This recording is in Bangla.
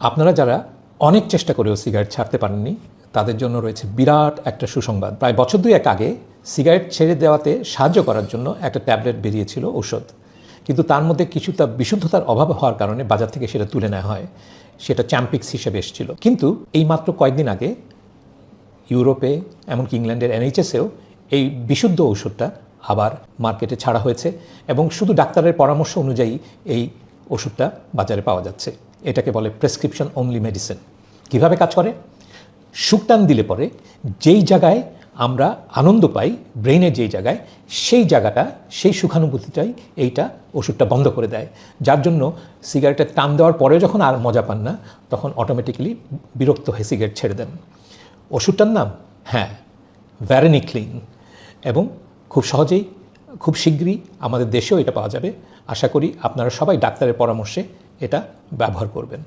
আপনারা যারা অনেক চেষ্টা করেও সিগারেট ছাড়তে পারেননি তাদের জন্য রয়েছে বিরাট একটা সুসংবাদ। প্রায় বছর দুয়েক আগে সিগারেট ছেড়ে দেওয়াতে সাহায্য করার জন্য একটা ট্যাবলেট বেরিয়েছিল, ঔষধ, কিন্তু তার মধ্যে কিছুটা বিশুদ্ধতার অভাব হওয়ার কারণে বাজার থেকে সেটা তুলে নেওয়া হয়। সেটা চ্যাম্পিক্স হিসেবে এসেছিল। কিন্তু এই মাত্র কয়েকদিন আগে ইউরোপে, এমনকি ইংল্যান্ডের এনএইচএসেও এই বিশুদ্ধ ওষুধটা আবার মার্কেটে ছাড়া হয়েছে এবং শুধু ডাক্তারের পরামর্শ অনুযায়ী এই ওষুধটা বাজারে পাওয়া যাচ্ছে। এটাকে বলে প্রেসক্রিপশন অনলি মেডিসিন। কীভাবে কাজ করে? সুকটান দিলে পরে যেই জায়গায় আমরা আনন্দ পাই, ব্রেইনের যেই জায়গায়, সেই জায়গাটা, সেই সুখানুভূতিটাই এইটা ওষুধটা বন্ধ করে দেয়, যার জন্য সিগারেটের টান দেওয়ার পরেও যখন আর মজা পান না তখন অটোমেটিক্যালি বিরক্ত হয়ে সিগারেট ছেড়ে দেন। ওষুধটার নাম ভ্যারেনিক্লিন, এবং খুব সহজেই, খুব শীঘ্রই আমাদের দেশেও এটা পাওয়া যাবে। আশা করি আপনারা সবাই ডাক্তারের পরামর্শে এটা ব্যবহার করবেন।